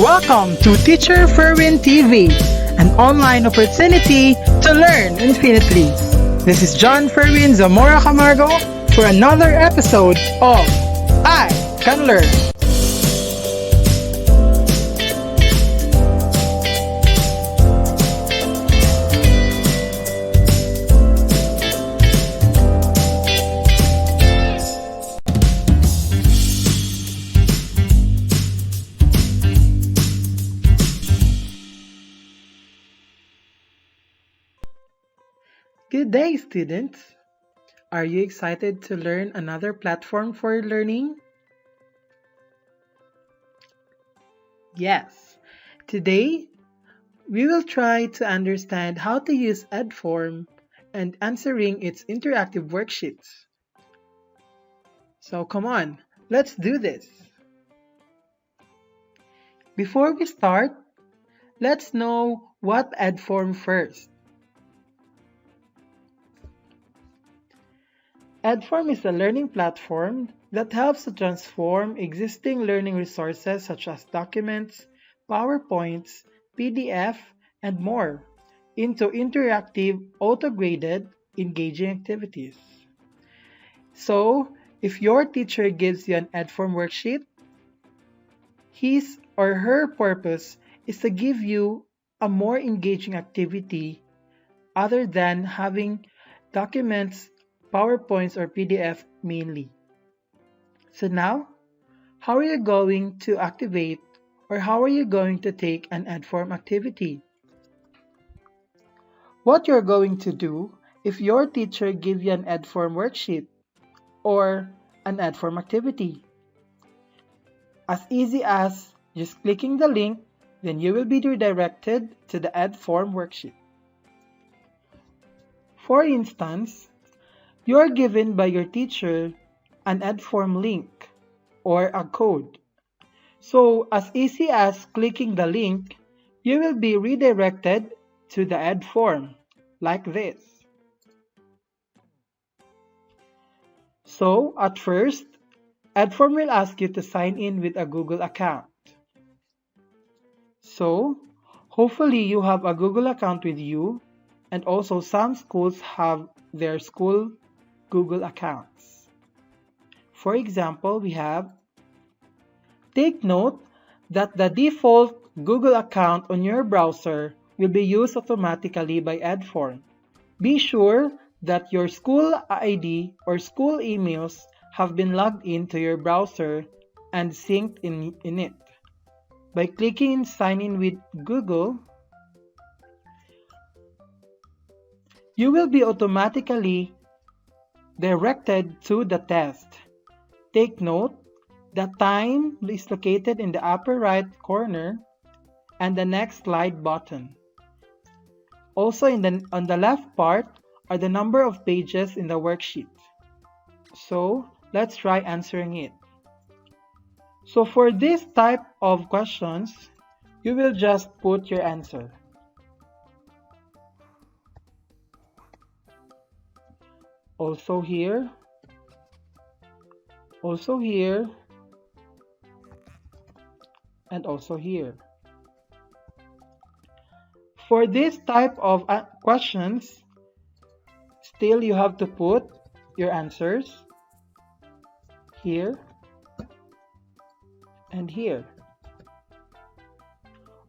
Welcome to Teacher Ferwin TV, an online opportunity to learn infinitely. This is John Ferwin Zamora Camargo for another episode of I Can Learn. Good day, students! Are you excited to learn another platform for learning? Yes! Today, we will try to understand how to use EDFORM and answering its interactive worksheets. So come on, let's do this! Before we start, let's know what EDFORM first. EDFORM is a learning platform that helps to transform existing learning resources such as documents, PowerPoints, PDF, and more into interactive, auto-graded, engaging activities. So, if your teacher gives you an EDFORM worksheet, his or her purpose is to give you a more engaging activity other than having documents, PowerPoints, or PDF mainly. So now, how are you going to activate or how are you going to take an EDFORM activity? What you're going to do if your teacher gives you an EDFORM worksheet or an EDFORM activity? As easy as just clicking the link, then you will be redirected to the EDFORM worksheet. For instance, you are given by your teacher an EDFORM link or a code. So as easy as clicking the link, you will be redirected to the EDFORM like this. So at first, EDFORM will ask you to sign in with a Google account. So hopefully you have a Google account with you, and also some schools have their school Google accounts. For example, we have, take note that the default Google account on your browser will be used automatically by EDFORM. Be sure that your school ID or school emails have been logged into your browser and synced in it. By clicking Sign in with Google, you will be automatically directed to the test. Take note, the time is located in the upper right corner and the next slide button. Also on the left part are the number of pages in the worksheet. So let's try answering it. So for this type of questions, you will just put your answer. Also here, and also here. For this type of questions, still you have to put your answers here and here.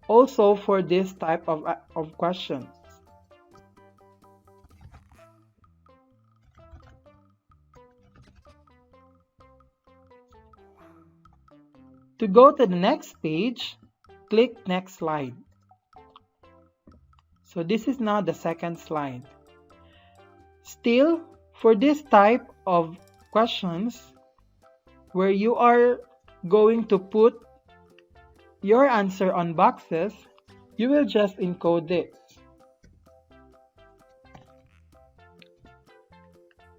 Also for this type of questions. To go to the next page, click next slide. So this is now the second slide. Still, for this type of questions, where you are going to put your answer on boxes, you will just encode this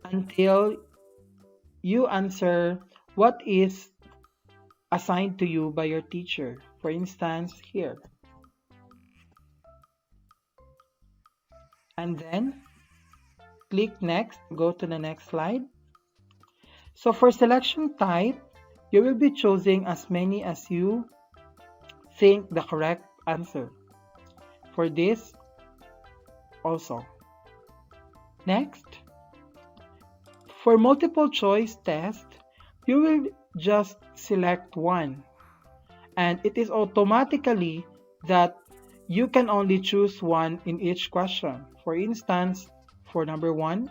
until you answer what is assigned to you by your teacher. For instance, here. And then click next, go to the next slide. So for selection type, you will be choosing as many as you think the correct answer. For this also. Next, for multiple choice test, you will just select one, and it is automatically that you can only choose one in each question. For instance, for number 1,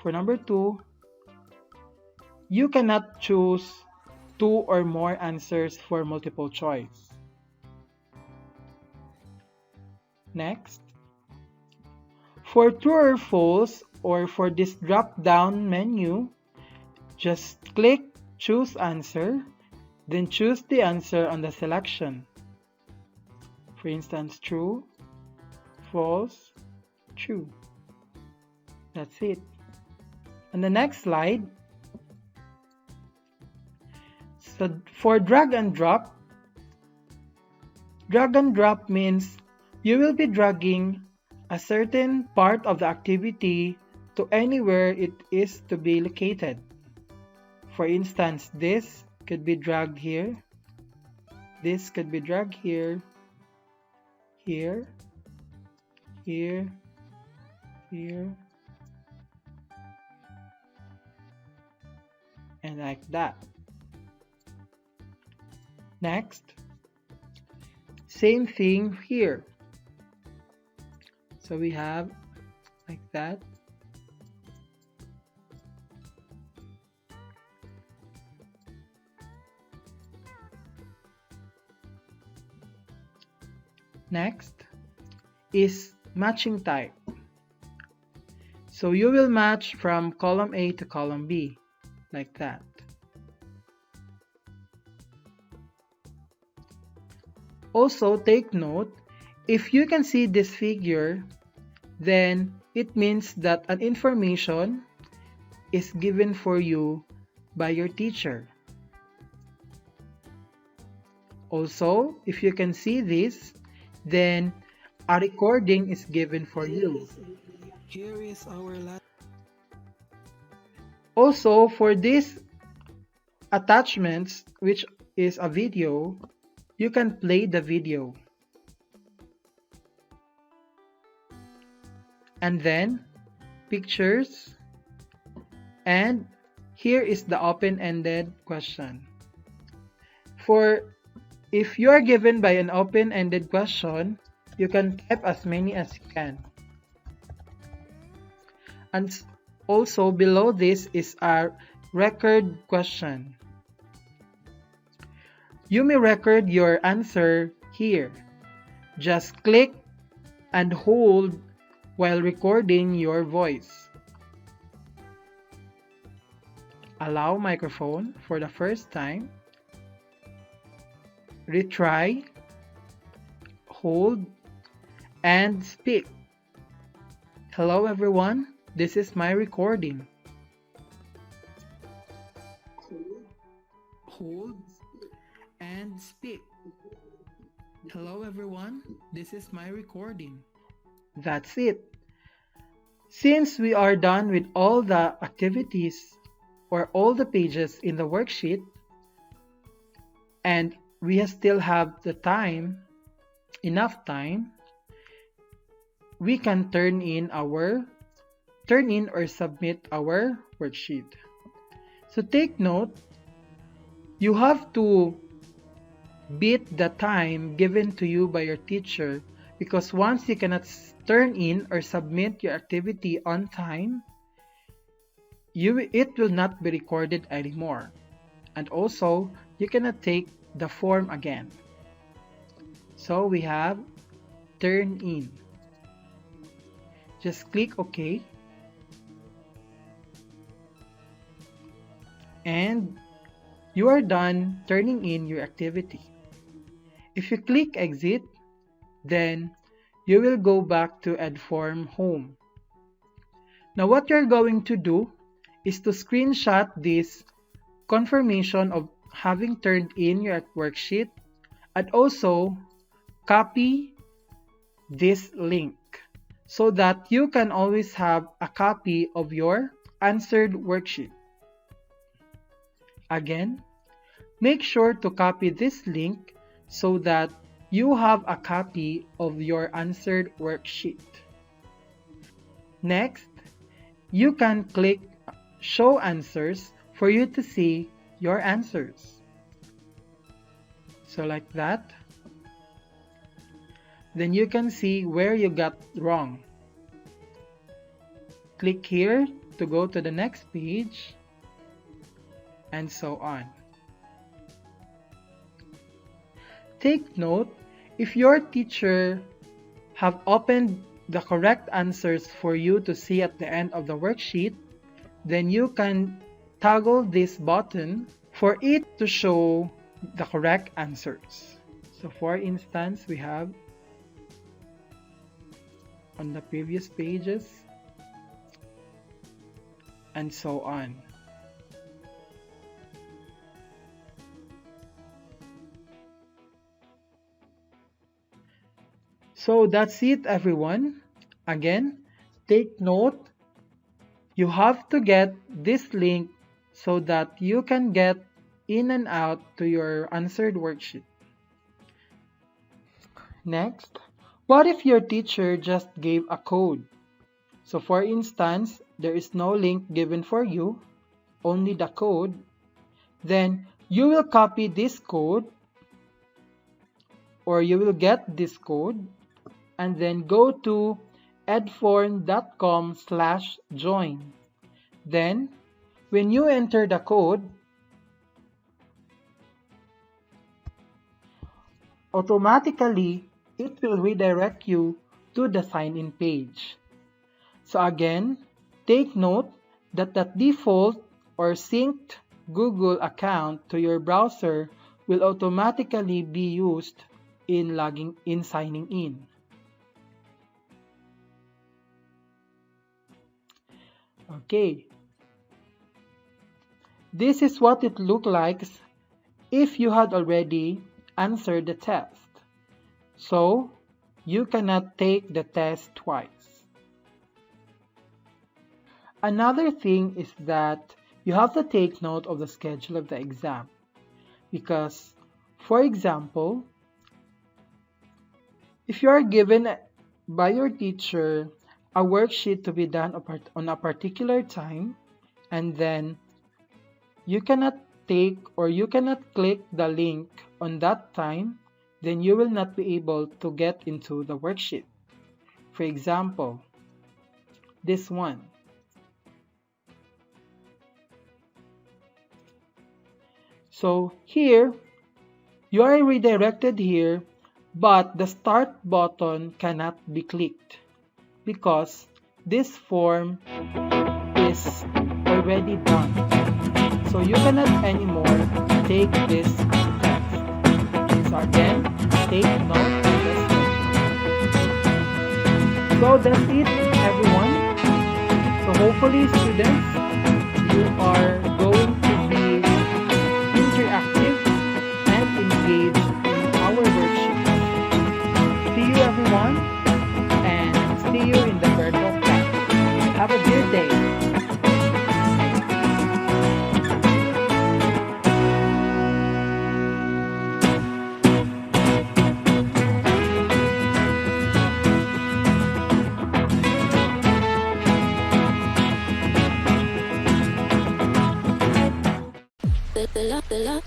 for number 2, you cannot choose 2 or more answers for multiple choice. Next, for true or false, or for this drop-down menu, just click Choose Answer, then choose the answer on the selection. For instance, true, false, true. That's it. On the next slide, so for drag and drop means you will be dragging a certain part of the activity to anywhere it is to be located. For instance, this could be dragged here, this could be dragged here, here, here, here, and like that. Next, same thing here. So we have like that. Next is matching type. So you will match from column A to column B, like that. Also take note, if you can see this figure, then it means that an information is given for you by your teacher. Also, if you can see this, then a recording is given for you. Here is our last. Also, for these attachments, which is a video, you can play the video. And then, pictures. And here is the open-ended question. If you are given by an open-ended question, you can type as many as you can. And also below this is our record question. You may record your answer here. Just click and hold while recording your voice. Allow microphone for the first time. Retry, hold, and speak. Hello everyone, this is my recording. Hold and speak. Hello everyone, this is my recording. That's it. Since we are done with all the activities or all the pages in the worksheet, and we still have the time, enough time, we can turn in or submit our worksheet. So take note, you have to beat the time given to you by your teacher, because once you cannot turn in or submit your activity on time, it will not be recorded anymore. And also, you cannot take the form again. So we have turn in. Just click OK. And you are done turning in your activity. If you click exit, then you will go back to EDFORM home. Now what you're going to do is to screenshot this confirmation of having turned in your worksheet, and also copy this link so that you can always have a copy of your answered worksheet. Again, make sure to copy this link so that you have a copy of your answered worksheet. Next, you can click Show Answers for you to see your answers. So like that. Then you can see where you got wrong. Click here to go to the next page, and so on. Take note, if your teacher have opened the correct answers for you to see at the end of the worksheet, then you can toggle this button for it to show the correct answers. So for instance, we have on the previous pages, and so on. So that's it, everyone. Again, take note, you have to get this link so that you can get in and out to your answered worksheet. Next, what if your teacher just gave a code? So for instance, there is no link given for you, only the code. Then you will copy this code, or you will get this code, and then go to edform.com/join. Then, when you enter the code, automatically it will redirect you to the sign-in page. So again, take note that the default or synced Google account to your browser will automatically be used in signing in. Okay, this is what it looked like if you had already answered the test. So, you cannot take the test twice. Another thing is that you have to take note of the schedule of the exam. Because, for example, if you are given by your teacher a worksheet to be done on a particular time, and then you cannot take or you cannot click the link on that time, then you will not be able to get into the worksheet. For example, this one. So here, you are redirected here, but the start button cannot be clicked because this form is already done. So you cannot anymore take this test. So again, take note of this. So that's it, everyone. So hopefully, students, you are going to be interactive and engaged in our worksheet. See you, everyone, and see you in the virtual class. Have a good day. The love.